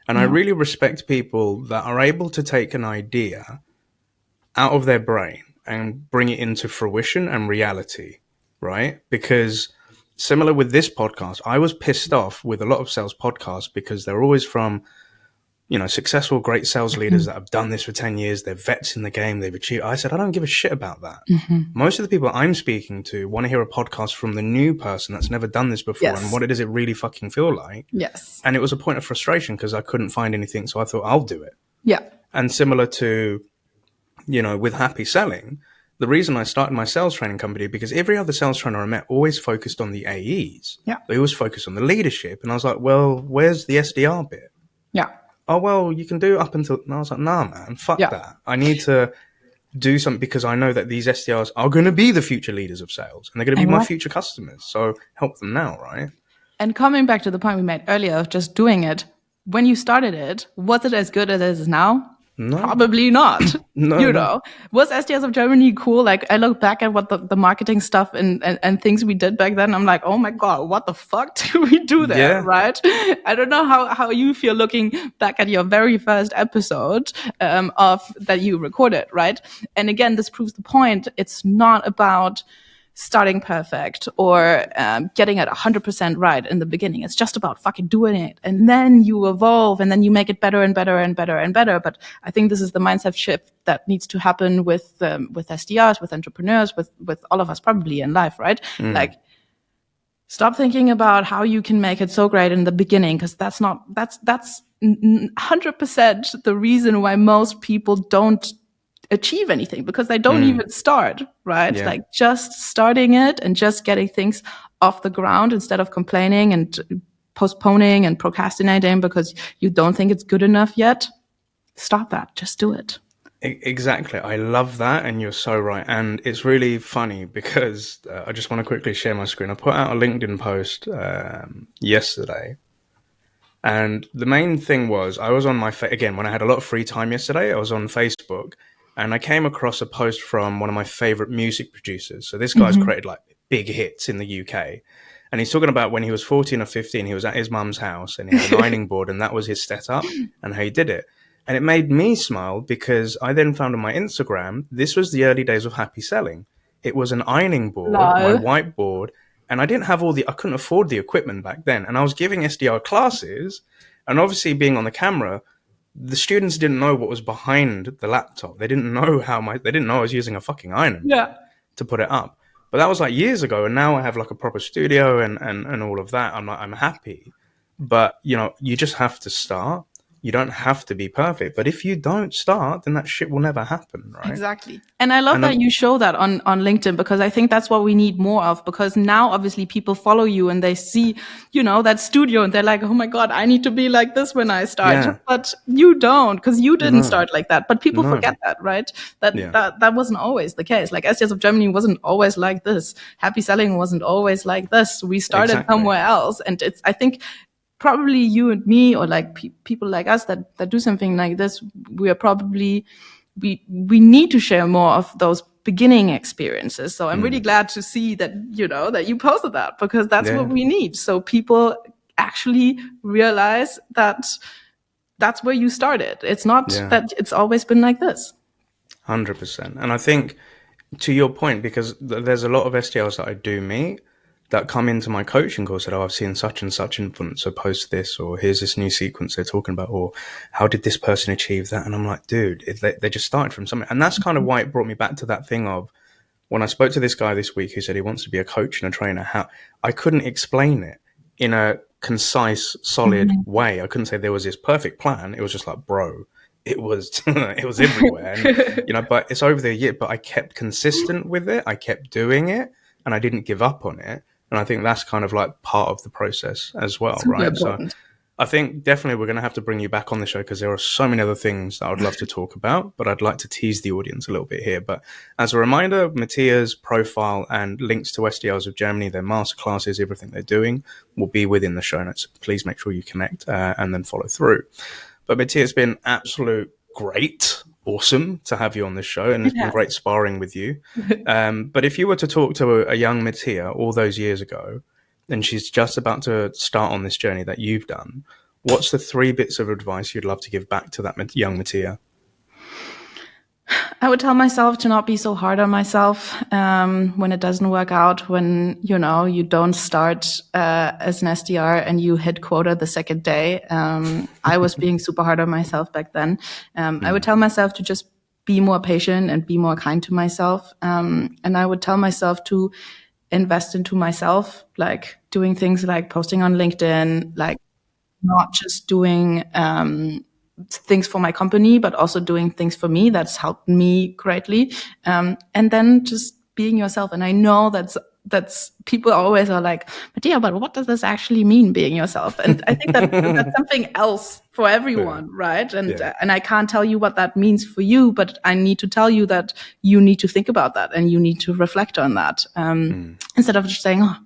S1: And I
S2: Yeah.
S1: really respect people that are able to take an idea out of their brain and bring it into fruition and reality, right? Because similar with this podcast, I was pissed off with a lot of sales podcasts because they're always from, successful, great sales leaders that have done this for 10 years. They're vets in the game. They've achieved. I said, I don't give a shit about that. Most of the people I'm speaking to want to hear a podcast from the new person that's never done this before and
S2: Yes.
S1: what does it really fucking feel like.
S2: Yes.
S1: And it was a point of frustration because I couldn't find anything. So I thought, I'll do it.
S2: Yeah.
S1: And similar to, with HappySelling, the reason I started my sales training company, because every other sales trainer I met always focused on the AEs.
S2: Yeah.
S1: They always focused on the leadership. And I was like, well, where's the SDR bit?
S2: Yeah.
S1: Oh, well, you can do it up until... And I was like, nah, man, fuck
S2: Yeah.
S1: that. I need to do something because I know that these SDRs are going to be the future leaders of sales and they're going to be my future customers. So help them now, right?
S2: And coming back to the point we made earlier of just doing it, when you started it, was it as good as it is now?
S1: No.
S2: Probably not.
S1: No.
S2: Was SDRs of Germany cool? Like, I look back at what the marketing stuff and things we did back then. I'm like, oh my God, what the fuck did we do there?
S1: Yeah.
S2: Right? I don't know how you feel looking back at your very first episode of that you recorded, right? And again, this proves the point. It's not about starting perfect or getting it 100% right in the beginning. It's just about fucking doing it. And then you evolve and then you make it better and better and better and better. But I think this is the mindset shift that needs to happen with SDRs, with entrepreneurs, with all of us probably in life, right? Like, stop thinking about how you can make it so great in the beginning, because that's 100% the reason why most people don't achieve anything, because they don't even start, right?
S1: Yeah.
S2: Like, just starting it and just getting things off the ground instead of complaining and postponing and procrastinating because you don't think it's good enough yet. Stop that. Just do it.
S1: Exactly. I love that. And you're so right. And it's really funny because I just want to quickly share my screen. I put out a LinkedIn post yesterday. And the main thing was I was on again, when I had a lot of free time yesterday, I was on Facebook and I came across a post from one of my favorite music producers. So this guy's created like big hits in the UK. And he's talking about when he was 14 or 15, he was at his mum's house and he had an ironing board and that was his setup and how he did it. And it made me smile because I then found on my Instagram, this was the early days of HappySelling. It was an ironing board, my whiteboard, and I couldn't afford the equipment back then. And I was giving SDR classes, and obviously being on the camera, the students didn't know what was behind the laptop. They didn't know they didn't know I was using a fucking iron to put it up. But that was like years ago, and now I have like a proper studio and all of that. I'm happy. But, you just have to start. You don't have to be perfect. But if you don't start, then that shit will never happen, right?
S2: Exactly. And I love that you show that on LinkedIn, because I think that's what we need more of, because now obviously people follow you and they see, that studio and they're like, oh my God, I need to be like this when I start.
S1: Yeah.
S2: But you don't, because you didn't start like that. But people forget that, right? That wasn't always the case. Like, SDRs of Germany wasn't always like this. HappySelling wasn't always like this. We started somewhere else. And I think probably you and me, or like people like us that do something like this, we are probably, we need to share more of those beginning experiences. So I'm really glad to see that, that you posted that, because that's what we need. So people actually realize that that's where you started. It's not that it's always been like this.
S1: 100%. And I think, to your point, because there's a lot of SDRs that I do meet that come into my coaching course that, I've seen such and such influencer post this, or here's this new sequence they're talking about, or how did this person achieve that? And I'm like, dude, they just started from something. And that's kind of why it brought me back to that thing of when I spoke to this guy this week who said he wants to be a coach and a trainer, how I couldn't explain it in a concise, solid way. I couldn't say there was this perfect plan. It was just like, bro, it was everywhere. And, but it's over the year, but I kept consistent with it. I kept doing it and I didn't give up on it. And I think that's kind of like part of the process as well,
S2: Super
S1: right?
S2: important.
S1: So I think definitely we're going to have to bring you back on the show, because there are so many other things that I would love to talk about, but I'd like to tease the audience a little bit here. But as a reminder, Mattia's profile and links to SDRs of Germany, their masterclasses, everything they're doing will be within the show notes. Please make sure you connect and then follow through. But Mattia, it's been absolute great. Awesome to have you on this show, and it's been great sparring with you. But if you were to talk to a young Mattia all those years ago, and she's just about to start on this journey that you've done, what's the 3 bits of advice you'd love to give back to that young Mattia?
S2: I would tell myself to not be so hard on myself when it doesn't work out, when, you don't start as an SDR and you hit quota the second day. I was being super hard on myself back then. I would tell myself to just be more patient and be more kind to myself. And I would tell myself to invest into myself, like doing things like posting on LinkedIn, like not just doing things for my company, but also doing things for me. That's helped me greatly. And then just being yourself. And I know that's people always are like, but yeah, but what does this actually mean, being yourself? And I think that's something else for everyone, right? And and I can't tell you what that means for you, but I need to tell you that you need to think about that and you need to reflect on that instead of just saying, oh,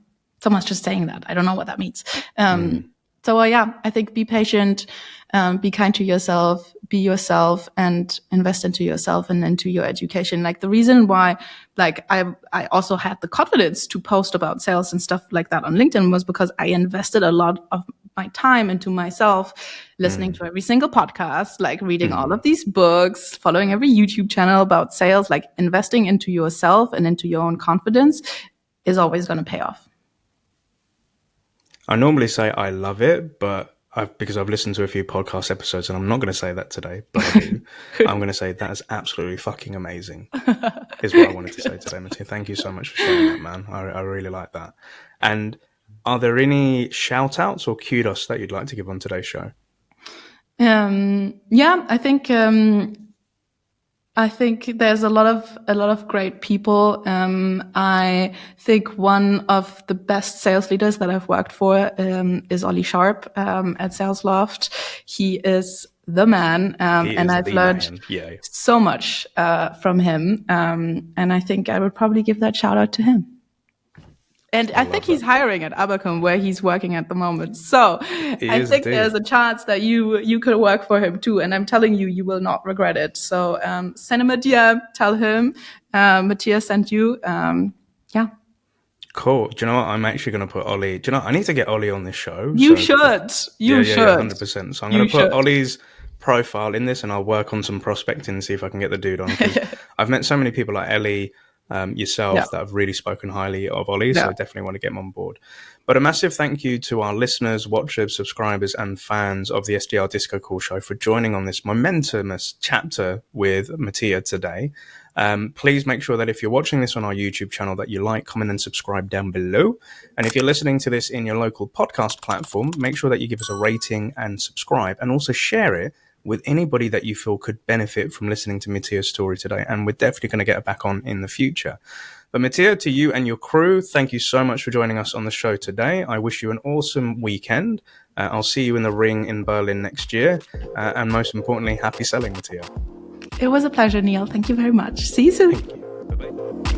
S2: someone's just saying that. I don't know what that means. So I think be patient, be kind to yourself, be yourself, and invest into yourself and into your education. Like the reason why, like I also had the confidence to post about sales and stuff like that on LinkedIn was because I invested a lot of my time into myself, listening to every single podcast, like reading all of these books, following every YouTube channel about sales, like investing into yourself and into your own confidence is always going to pay off.
S1: I normally say I love it, but because I've listened to a few podcast episodes, and I'm not going to say that today, but I do. I'm going to say that is absolutely fucking amazing, is what I wanted to say today, Mattia. Thank you so much for sharing that, man. I really like that. And are there any shout-outs or kudos that you'd like to give on today's show?
S2: I think there's a lot of great people. I think one of the best sales leaders that I've worked for is Ollie Sharp at Sales Loft. He is the man, and I've learned so much from him. And I think I would probably give that shout out to him. And I think he's hiring at Abacum, where he's working at the moment. So I think there's a chance that you could work for him too. And I'm telling you, you will not regret it. So send him a DM, tell him Mattia sent you.
S1: Cool. Do you know what? I'm actually going to put Ollie. Do you know, I need to get Ollie on this show.
S2: You should. You should.
S1: 100%. So I'm going to put Ollie's profile in this, and I'll work on some prospecting and see if I can get the dude on. I've met so many people like Ellie, yourself, that have really spoken highly of Ollie, so I definitely want to get him on board. But a massive thank you to our listeners, watchers, subscribers, and fans of the SDR Disco Call Show for joining on this momentous chapter with Mattia today. Please make sure that if you're watching this on our YouTube channel that you like, comment, and subscribe down below. And if you're listening to this in your local podcast platform, make sure that you give us a rating and subscribe, and also share it with anybody that you feel could benefit from listening to Mattia's story today. And we're definitely going to get her back on in the future. But Mattia, to you and your crew, thank you so much for joining us on the show today. I wish you an awesome weekend. I'll see you in the ring in Berlin next year. And most importantly, happy selling, Mattia.
S2: It was a pleasure, Neil. Thank you very much. See you soon.
S1: Thank you. Bye-bye.